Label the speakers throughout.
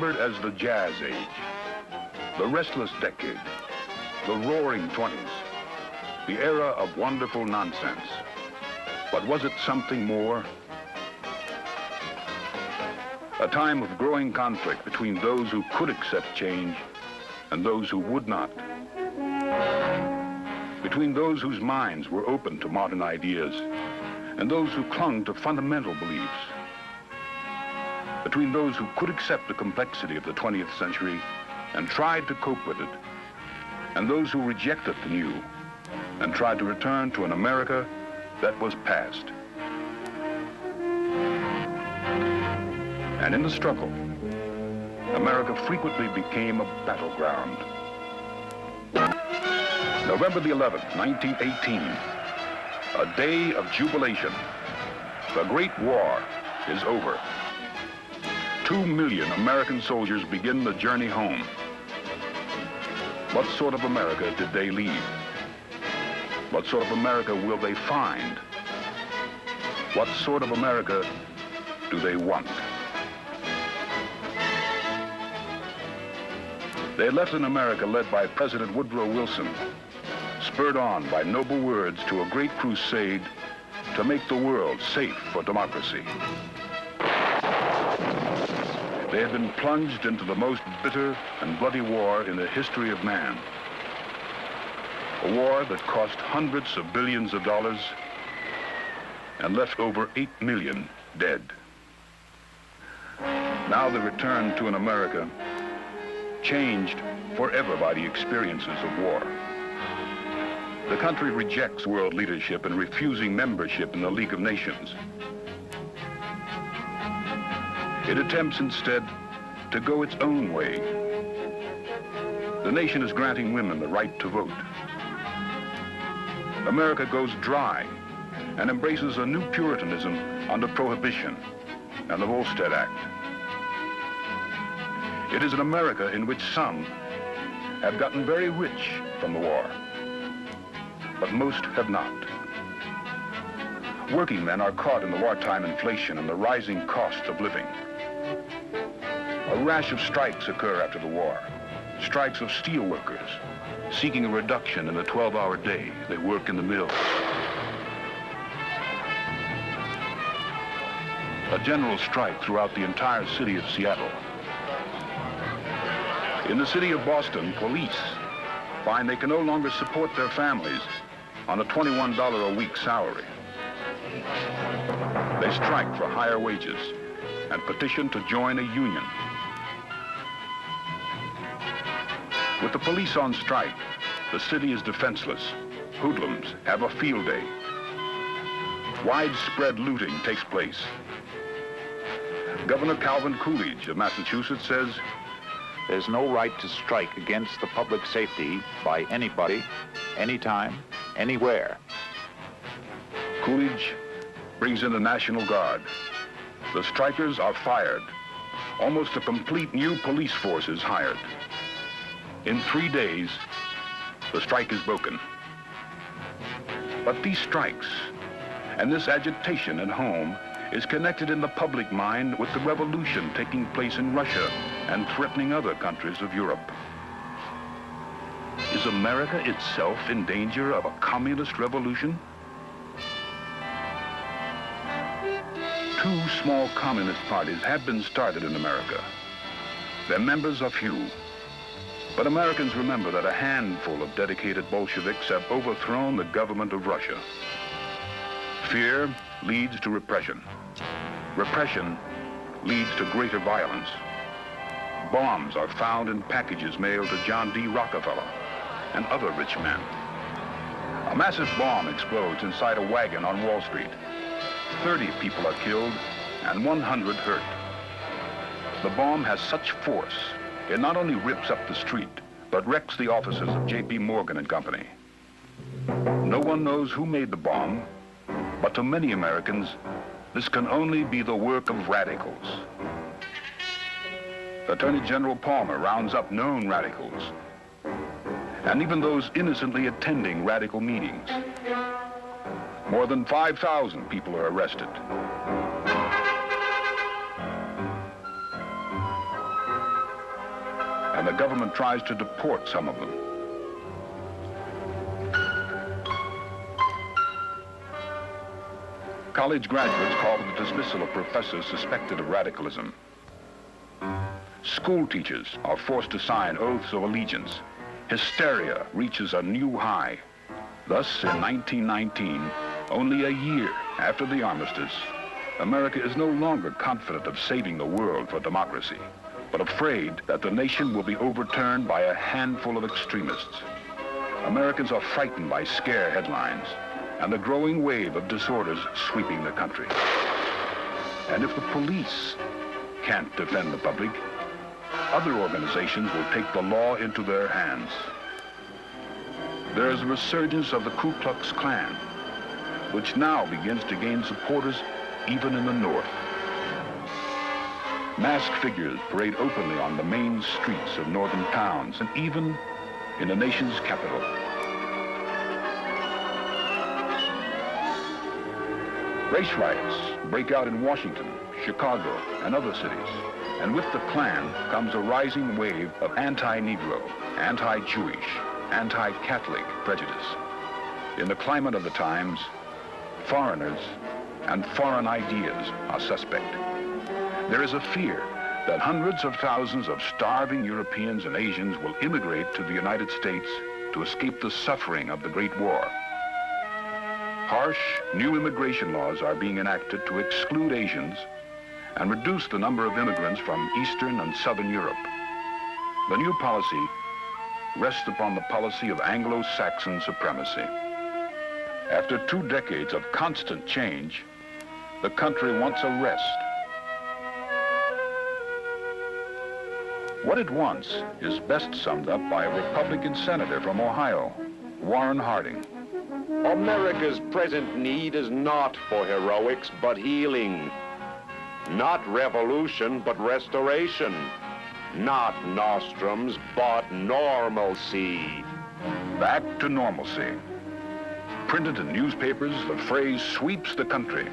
Speaker 1: remembered as the Jazz Age, the restless decade, the roaring 20s, the era of wonderful nonsense. But was it something more? A time of growing conflict between those who could accept change and those who would not. Between those whose minds were open to modern ideas and those who clung to fundamental beliefs. Between those who could accept the complexity of the 20th century and tried to cope with it, and those who rejected the new and tried to return to an America that was past. And in the struggle, America frequently became a battleground. November the 11th, 1918, a day of jubilation. The Great War is over. 2 million American soldiers begin the journey home. What sort of America did they leave? What sort of America will they find? What sort of America do they want? They left an America led by President Woodrow Wilson, spurred on by noble words to a great crusade to make the world safe for democracy. They had been plunged into the most bitter and bloody war in the history of man. A war that cost hundreds of billions of dollars and left over 8 million dead. Now they return to an America changed forever by the experiences of war. The country rejects world leadership and refusing membership in the League of Nations. It attempts instead to go its own way. The nation is granting women the right to vote. America goes dry and embraces a new Puritanism under Prohibition and the Volstead Act. It is an America in which some have gotten very rich from the war, but most have not. Working men are caught in the wartime inflation and the rising cost of living. A rash of strikes occur after the war. Strikes of steel workers seeking a reduction in the 12-hour day they work in the mills. A general strike throughout the entire city of Seattle. In the city of Boston, police find they can no longer support their families on a $21 a week salary. They strike for higher wages and petition to join a union. With the police on strike, the city is defenseless. Hoodlums have a field day. Widespread looting takes place. Governor Calvin Coolidge of Massachusetts says,
Speaker 2: "There's no right to strike against the public safety by anybody, anytime, anywhere."
Speaker 1: Coolidge brings in the National Guard. The strikers are fired. Almost a complete new police force is hired. In 3 days, the strike is broken. But these strikes and this agitation at home is connected in the public mind with the revolution taking place in Russia and threatening other countries of Europe. Is America itself in danger of a communist revolution? 2 small communist parties have been started in America. Their members are few. But Americans remember that a handful of dedicated Bolsheviks have overthrown the government of Russia. Fear leads to repression. Repression leads to greater violence. Bombs are found in packages mailed to John D. Rockefeller and other rich men. A massive bomb explodes inside a wagon on Wall Street. 30 people are killed and 100 hurt. The bomb has such force, it not only rips up the street, but wrecks the offices of J.P. Morgan and Company. No one knows who made the bomb, but to many Americans, this can only be the work of radicals. Attorney General Palmer rounds up known radicals, and even those innocently attending radical meetings. More than 5,000 people are arrested. and the government tries to deport some of them. College graduates call for the dismissal of professors suspected of radicalism. School teachers are forced to sign oaths of allegiance. Hysteria reaches a new high. Thus, in 1919, only a year after the armistice, America is no longer confident of saving the world for democracy, but afraid that the nation will be overturned by a handful of extremists. Americans are frightened by scare headlines and the growing wave of disorders sweeping the country. And if the police can't defend the public, other organizations will take the law into their hands. There is a resurgence of the Ku Klux Klan, which now begins to gain supporters even in the North. Masked figures parade openly on the main streets of northern towns and even in the nation's capital. Race riots break out in Washington, Chicago, and other cities. And with the Klan comes a rising wave of anti-Negro, anti-Jewish, anti-Catholic prejudice. In the climate of the times, foreigners and foreign ideas are suspect. There is a fear that hundreds of thousands of starving Europeans and Asians will immigrate to the United States to escape the suffering of the Great War. Harsh new immigration laws are being enacted to exclude Asians and reduce the number of immigrants from Eastern and Southern Europe. The new policy rests upon the policy of Anglo-Saxon supremacy. After 2 decades of constant change, the country wants a rest. What it wants is best summed up by a Republican senator from Ohio, Warren Harding.
Speaker 3: America's present need is not for heroics, but healing. Not revolution, but restoration. Not nostrums, but normalcy.
Speaker 1: Back to normalcy. Printed in newspapers, the phrase sweeps the country.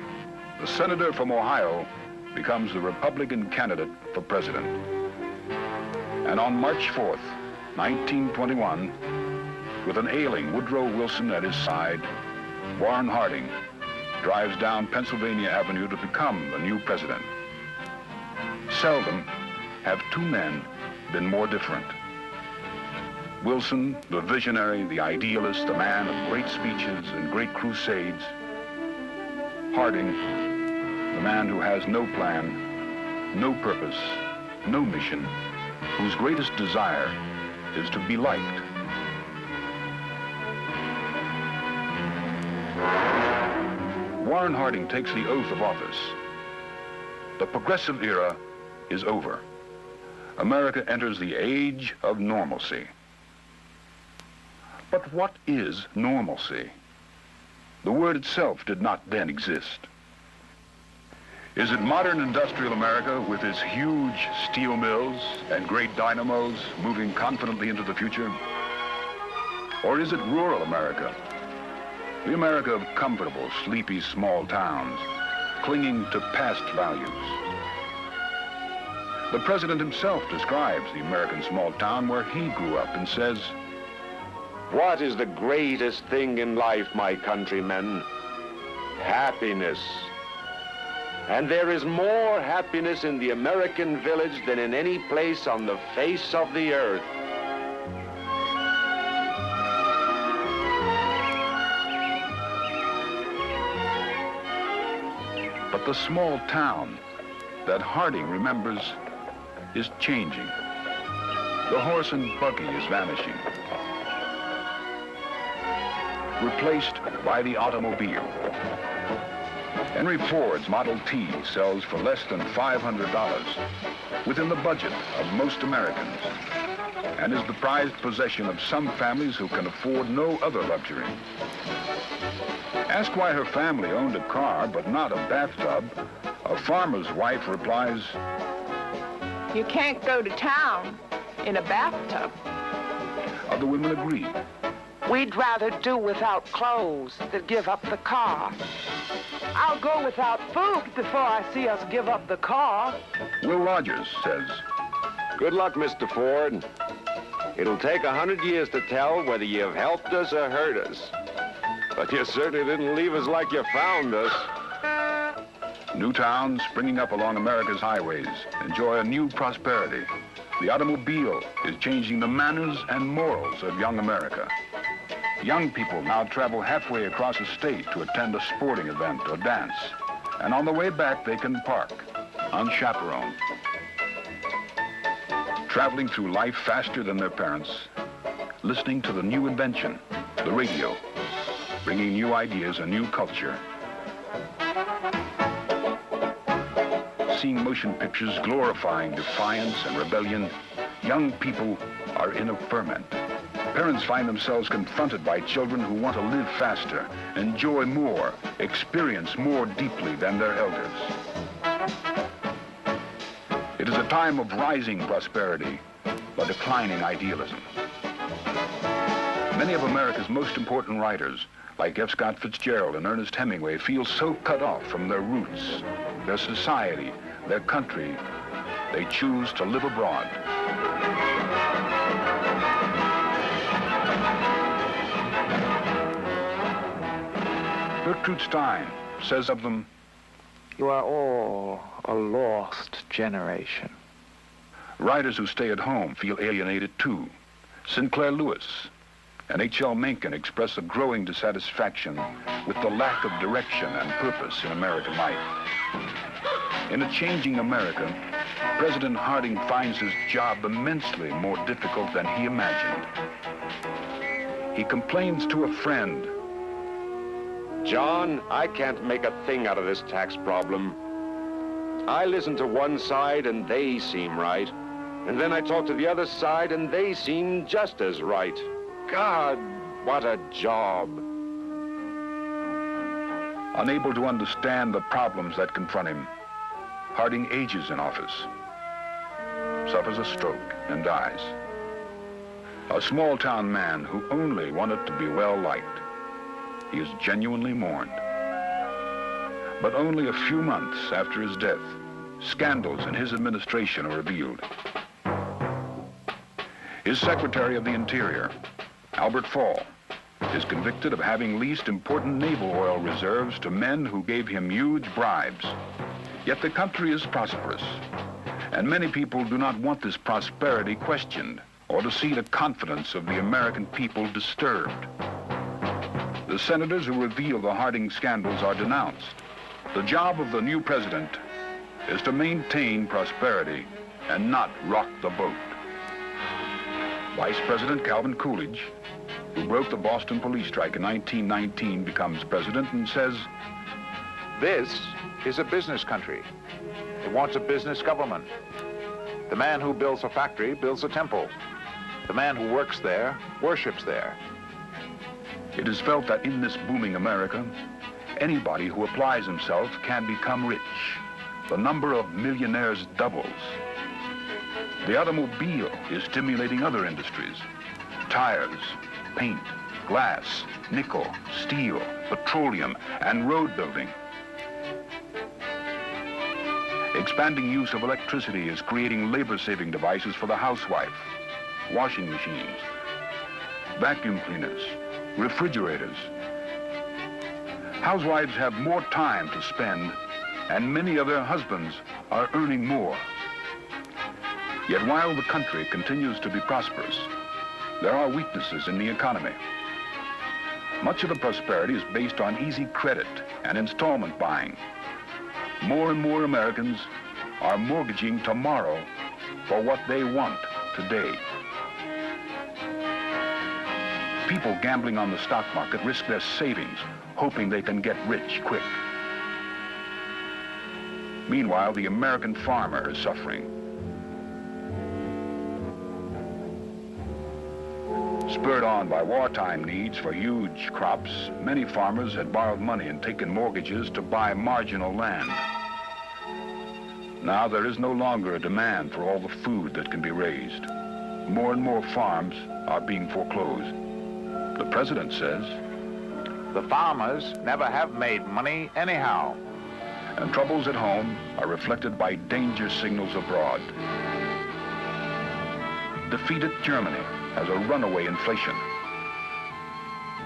Speaker 1: The senator from Ohio becomes the Republican candidate for president. And on March 4th, 1921, with an ailing Woodrow Wilson at his side, Warren Harding drives down Pennsylvania Avenue to become the new president. Seldom have 2 men been more different. Wilson, the visionary, the idealist, the man of great speeches and great crusades. Harding, the man who has no plan, no purpose, no mission, whose greatest desire is to be liked. Warren Harding takes the oath of office. The progressive era is over. America enters the age of normalcy. But what is normalcy? The word itself did not then exist. Is it modern industrial America with its huge steel mills and great dynamos moving confidently into the future? Or is it rural America? The America of comfortable, sleepy small towns, clinging to past values. The president himself describes the American small town where he grew up and says,
Speaker 3: What is the greatest thing in life, my countrymen? Happiness. And there is more happiness in the American village than in any place on the face of the earth.
Speaker 1: But the small town that Harding remembers is changing. The horse and buggy is vanishing, replaced by the automobile. Henry Ford's Model T sells for less than $500 within the budget of most Americans and is the prized possession of some families who can afford no other luxury. Ask why her family owned a car but not a bathtub. A farmer's wife replies,
Speaker 4: You can't go to town in a bathtub.
Speaker 1: Other women agree.
Speaker 5: We'd rather do without clothes than give up the car. I'll go without food before I see us give up the car.
Speaker 1: Will Rogers says,
Speaker 3: Good luck, Mr. Ford. It'll take 100 years to tell whether you've helped us or hurt us. But you certainly didn't leave us like you found us.
Speaker 1: New towns springing up along America's highways enjoy a new prosperity. The automobile is changing the manners and morals of young America. Young people now travel halfway across the state to attend a sporting event or dance. And on the way back, they can park, unchaperoned. Traveling through life faster than their parents, listening to the new invention, the radio, bringing new ideas and new culture. Seeing motion pictures glorifying defiance and rebellion, young people are in a ferment. Parents find themselves confronted by children who want to live faster, enjoy more, experience more deeply than their elders. It is a time of rising prosperity, but declining idealism. Many of America's most important writers, like F. Scott Fitzgerald and Ernest Hemingway, feel so cut off from their roots, their society, their country, they choose to live abroad. Gertrude Stein says of them,
Speaker 2: "You are all a lost generation."
Speaker 1: Writers who stay at home feel alienated too. Sinclair Lewis and H.L. Mencken express a growing dissatisfaction with the lack of direction and purpose in American life. In a changing America, President Harding finds his job immensely more difficult than he imagined. He complains to a friend,
Speaker 3: John, I can't make a thing out of this tax problem. I listen to one side and they seem right. And then I talk to the other side and they seem just as right. God, what a job.
Speaker 1: Unable to understand the problems that confront him, Harding ages in office, suffers a stroke, and dies. A small-town man who only wanted to be well-liked. He is genuinely mourned. But only a few months after his death, scandals in his administration are revealed. His Secretary of the Interior, Albert Fall, is convicted of having leased important naval oil reserves to men who gave him huge bribes. Yet the country is prosperous, and many people do not want this prosperity questioned or to see the confidence of the American people disturbed. The senators who reveal the Harding scandals are denounced. The job of the new president is to maintain prosperity and not rock the boat. Vice President Calvin Coolidge, who broke the Boston police strike in 1919, becomes president and says,
Speaker 2: "This is a business country. It wants a business government. The man who builds a factory builds a temple. The man who works there worships there."
Speaker 1: It is felt that in this booming America, anybody who applies himself can become rich. The number of millionaires doubles. The automobile is stimulating other industries. Tires, paint, glass, nickel, steel, petroleum, and road building. Expanding use of electricity is creating labor-saving devices for the housewife, washing machines, vacuum cleaners, refrigerators. Housewives have more time to spend, and many of their husbands are earning more. Yet while the country continues to be prosperous, there are weaknesses in the economy. Much of the prosperity is based on easy credit and installment buying. More and more Americans are mortgaging tomorrow for what they want today. People gambling on the stock market risk their savings, hoping they can get rich quick. Meanwhile, the American farmer is suffering. Spurred on by wartime needs for huge crops, many farmers had borrowed money and taken mortgages to buy marginal land. Now there is no longer a demand for all the food that can be raised. More and more farms are being foreclosed. The president says,
Speaker 2: "The farmers never have made money anyhow."
Speaker 1: And troubles at home are reflected by danger signals abroad. defeated Germany has a runaway inflation.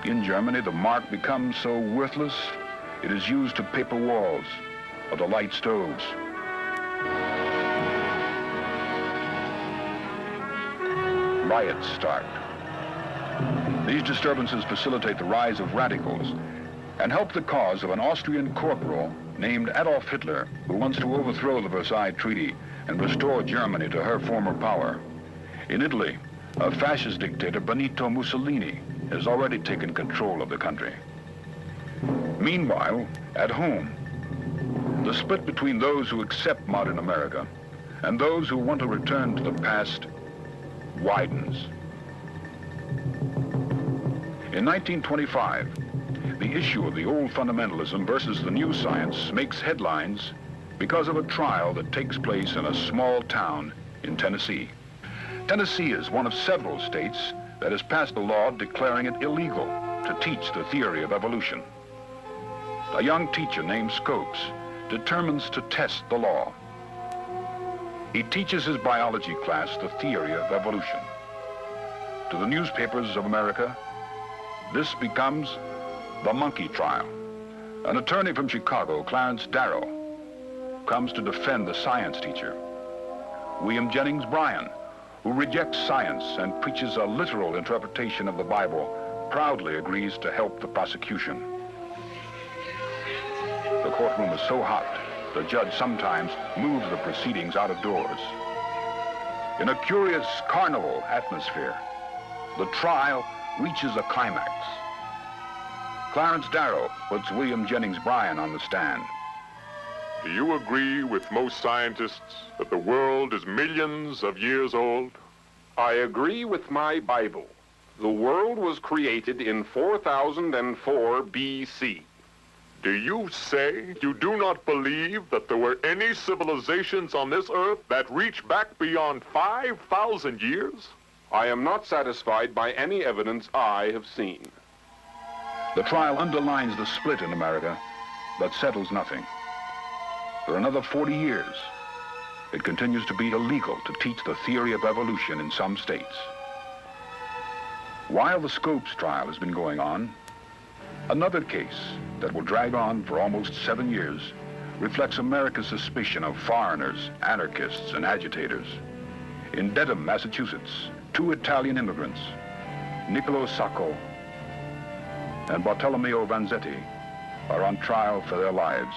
Speaker 1: In Germany, the mark becomes so worthless, it is used to paper walls or to light stoves. Riots start. These disturbances facilitate the rise of radicals and help the cause of an Austrian corporal named Adolf Hitler, who wants to overthrow the Versailles Treaty and restore Germany to her former power. In Italy, a fascist dictator, Benito Mussolini, has already taken control of the country. Meanwhile, at home, the split between those who accept modern America and those who want to return to the past widens. In 1925, the issue of the old fundamentalism versus the new science makes headlines because of a trial that takes place in a small town in Tennessee. Tennessee is one of several states that has passed a law declaring it illegal to teach the theory of evolution. A young teacher named Scopes determines to test the law. He teaches his biology class the theory of evolution. To the newspapers of America, this becomes the monkey trial. An attorney from Chicago, Clarence Darrow, comes to defend the science teacher. William Jennings Bryan, who rejects science and preaches a literal interpretation of the Bible, proudly agrees to help the prosecution. The courtroom is so hot, the judge sometimes moves the proceedings out of doors. In a curious carnival atmosphere, the trial reaches a climax. Clarence Darrow puts William Jennings Bryan on the stand.
Speaker 6: Do you agree with most scientists that the world is millions of years old?
Speaker 7: I agree with my Bible. The world was created in 4004 BC.
Speaker 6: Do you say you do not believe that there were any civilizations on this earth that reach back beyond 5,000 years?
Speaker 7: I am not satisfied by any evidence I have seen.
Speaker 1: The trial underlines the split in America, but settles nothing. For another 40 years, it continues to be illegal to teach the theory of evolution in some states. While the Scopes trial has been going on, another case that will drag on for almost 7 years reflects America's suspicion of foreigners, anarchists, and agitators. In Dedham, Massachusetts, 2 Italian immigrants, Niccolo Sacco and Bartolomeo Vanzetti, are on trial for their lives.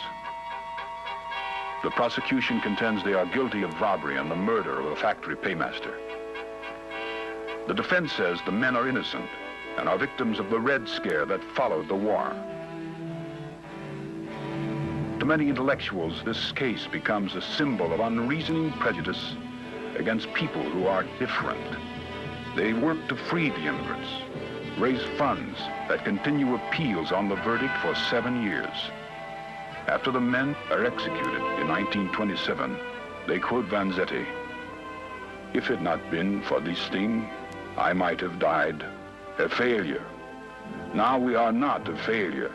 Speaker 1: The prosecution contends they are guilty of robbery and the murder of a factory paymaster. The defense says the men are innocent and are victims of the Red Scare that followed the war. To many intellectuals, this case becomes a symbol of unreasoning prejudice against people who are different. They work to free the immigrants, raise funds that continue appeals on the verdict for 7 years. After the men are executed in 1927, they quote Vanzetti, "If it had not been for this thing, I might have died a failure. Now we are not a failure.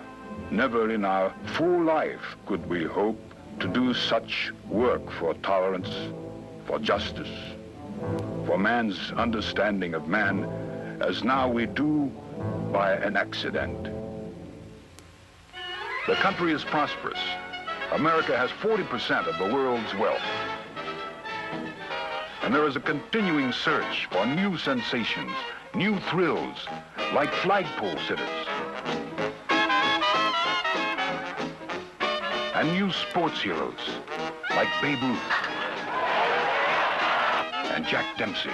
Speaker 1: Never in our full life could we hope to do such work for tolerance, for justice, for man's understanding of man, as now we do by an accident." The country is prosperous. America has 40% of the world's wealth. And there is a continuing search for new sensations, new thrills, like flagpole sitters. And new sports heroes, like Babe Ruth and Jack Dempsey.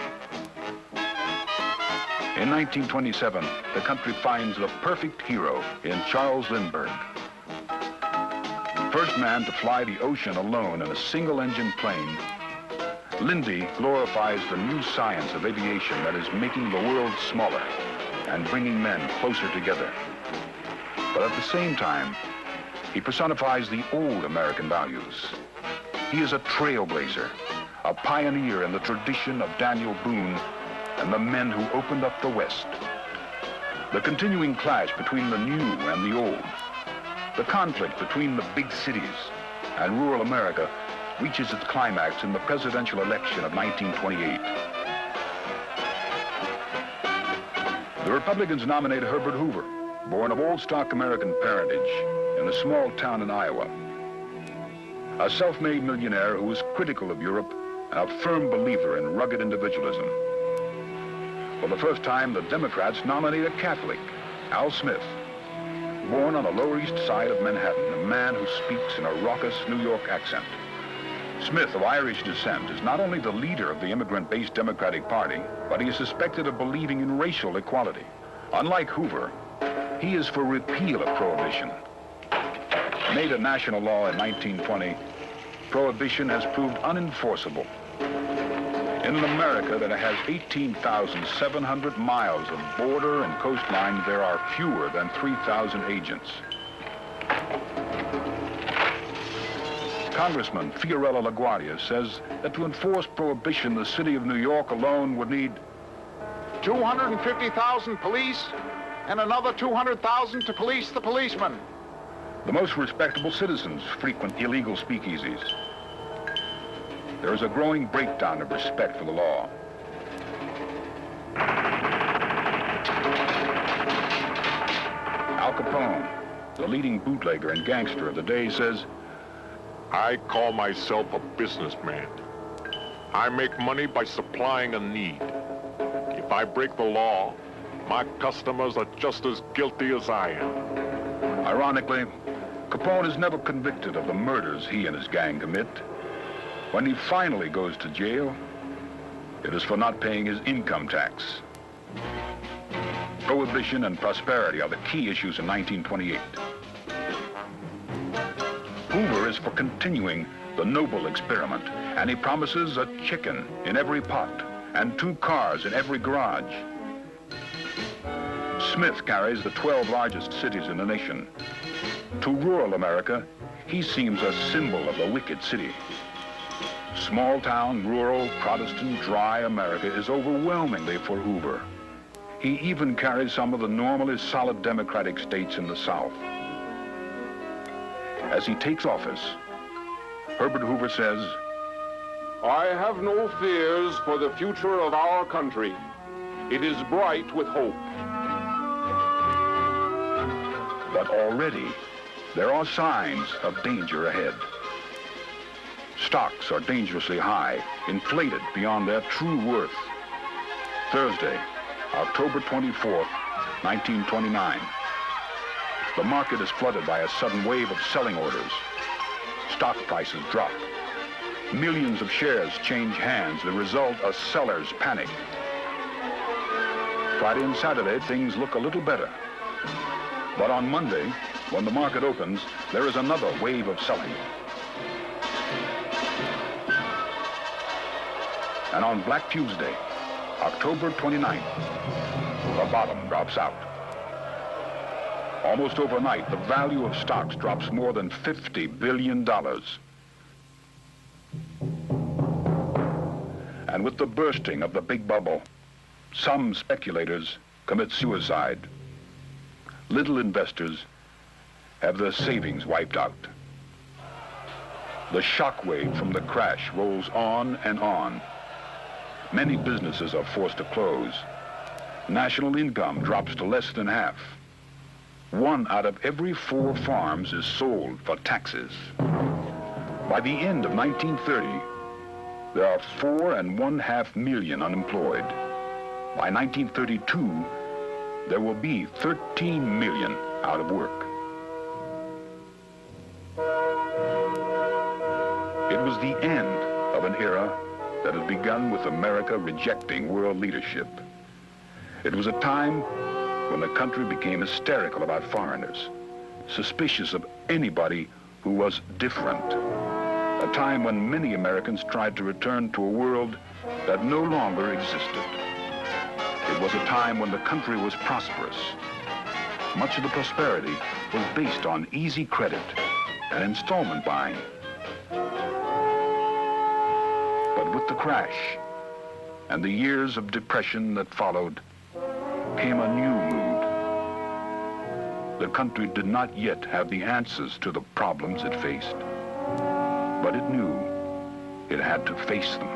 Speaker 1: In 1927, the country finds the perfect hero in Charles Lindbergh. First man to fly the ocean alone in a single-engine plane, Lindy glorifies the new science of aviation that is making the world smaller and bringing men closer together. But at the same time, he personifies the old American values. He is a trailblazer, a pioneer in the tradition of Daniel Boone and the men who opened up the West. The continuing clash between the new and the old, the conflict between the big cities and rural America reaches its climax in the presidential election of 1928. The Republicans nominate Herbert Hoover, born of old stock American parentage in a small town in Iowa. A self-made millionaire who was critical of Europe and a firm believer in rugged individualism. For the first time, the Democrats nominate a Catholic, Al Smith, born on the Lower East Side of Manhattan, a man who speaks in a raucous New York accent. Smith, of Irish descent, is not only the leader of the immigrant-based Democratic Party, but he is suspected of believing in racial equality. Unlike Hoover, he is for repeal of Prohibition. Made a national law in 1920, Prohibition has proved unenforceable. In an America that has 18,700 miles of border and coastline, there are fewer than 3,000 agents. Congressman Fiorello LaGuardia says that to enforce Prohibition, the city of New York alone would need
Speaker 2: 250,000 police and another 200,000 to police the policemen.
Speaker 1: The most respectable citizens frequent illegal speakeasies. There is a growing breakdown of respect for the law. Al Capone, the leading bootlegger and gangster of the day, says,
Speaker 6: I call myself a businessman. I make money by supplying a need. If I break the law, my customers are just as guilty as I am.
Speaker 1: Ironically, Capone is never convicted of the murders he and his gang commit. When he finally goes to jail, it is for not paying his income tax. Prohibition and prosperity are the key issues in 1928. Hoover is for continuing the noble experiment, and he promises a chicken in every pot and 2 cars in every garage. Smith carries the 12 largest cities in the nation. To rural America, he seems a symbol of the wicked city. Small-town, rural, Protestant, dry America is overwhelmingly for Hoover. He even carries some of the normally solid Democratic states in the South. As he takes office, Herbert Hoover says,
Speaker 7: I have no fears for the future of our country. It is bright with hope.
Speaker 1: But already, there are signs of danger ahead. Stocks are dangerously high, inflated beyond their true worth. Thursday, October 24th, 1929. The market is flooded by a sudden wave of selling orders. Stock prices drop. Millions of shares change hands. The result, a seller's panic. Friday and Saturday, things look a little better. But on Monday, when the market opens, there is another wave of selling. And on Black Tuesday, October 29th, the bottom drops out. Almost overnight, the value of stocks drops more than $50 billion. And with the bursting of the big bubble, some speculators commit suicide. Little investors have their savings wiped out. The shockwave from the crash rolls on and on. Many businesses are forced to close. National income drops to less than half. 1 out of every 4 farms is sold for taxes. By the end of 1930, there are 4.5 million unemployed. By 1932, there will be 13 million out of work. It was the end of an era that had begun with America rejecting world leadership. It was a time when the country became hysterical about foreigners, suspicious of anybody who was different. A time when many Americans tried to return to a world that no longer existed. It was a time when the country was prosperous. Much of the prosperity was based on easy credit and installment buying. But with the crash and the years of depression that followed came a new mood. The country did not yet have the answers to the problems it faced, but it knew it had to face them.